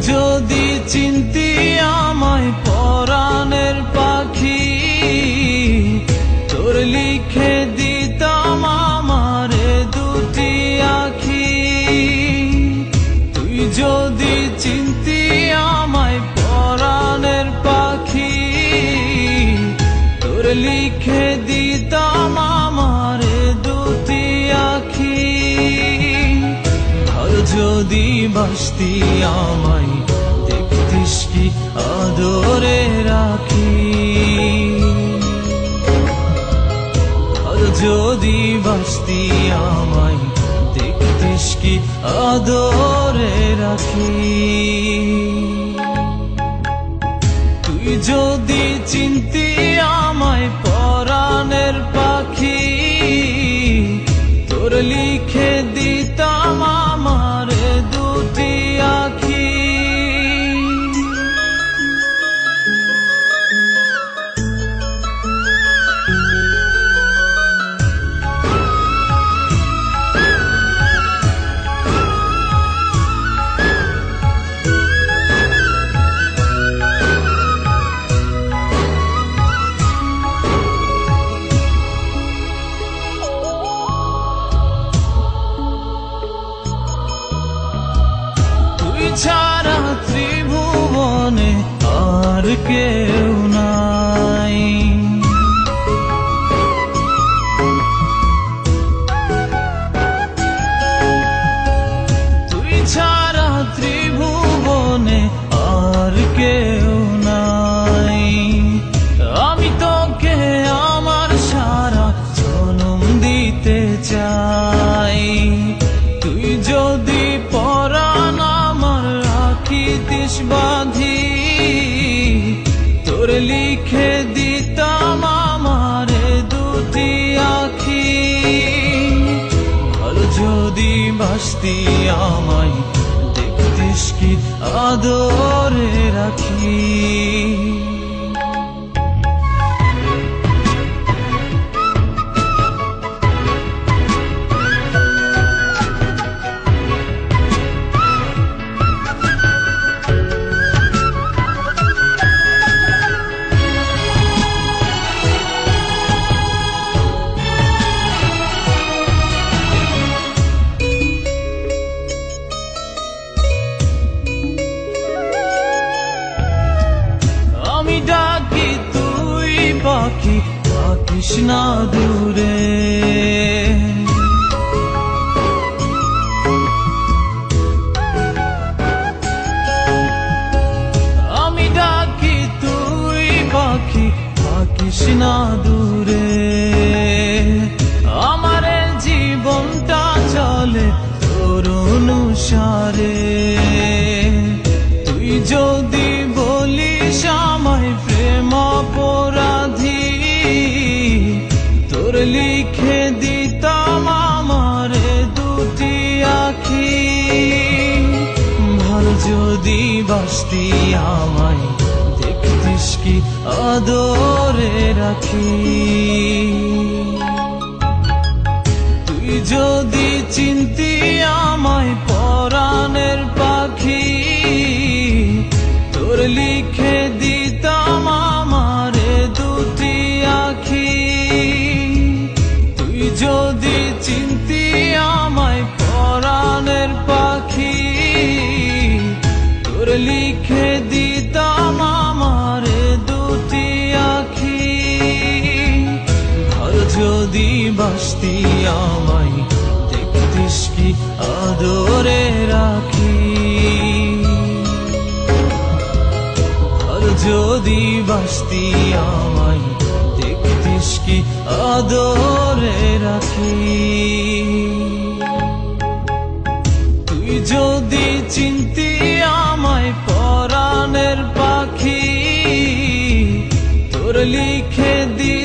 যদি চিনতি আমায় পরাণের পাখি, তোর লিখে দিতাম আমারে দুটি আখি। তুই যদি চিনতি আমায় পরাণের পাখি, তোর লিখে দিতাম আমারে দুটি আখি। আর যদি বাসতি আমায় দেখতিস কি আদরে রাখি। আর যদি বাসতি আমায় দেখতিস কি আদরে রাখি। তুই যদি চিনতি আমায় পরাণের পাখি, তোর লিখে দিতাম আমারে দুটি আখি। ছাড়া ত্রিভুবনে আর কেউ নাই। তুই ছাড়া ত্রিভুবনে আর কেউ নাই। আমি তোকে আমার সারা জনম দিতে চাই। তুই যদি পরাণ রাখিতিস বাঁধি, তোর লিখে দিতাম আমারে দুটি আখি। আর যদি বাসতি আমায় দেখতিস কি আদরে রাখি। ডাকি তুই পাখি থাকিস না দূরে। আমি ডাকি তুই পাখি থাকিস না দূরে। আমার জীবনটা চলে তোর অনুসারে। তুই যদি বলিস আমায় প্রেম অপরাধী, তোর লিখে দিতাম আমারে দুটি আখি। ভালো যদি বাসতি আমায় দেখতিস কি আদরে রাখি। তুই যদি চিনতি আমায় পরাণের পাখি, তোর লিখে দিতাম আমারে দুটি আখি। তুই যদি চিনতি আমায় পরাণের পাখি, তোর লিখে দিতাম আমারে দুটি আখি। আর যদি বাসতি আমায় দেখতিস কি আদরে রাখি। যদি বাসতি আমায় দেখতিস কি আদরে রাখি। তুই যদি চিনতি আমায় পরাণের পাখি, তোর লিখে দি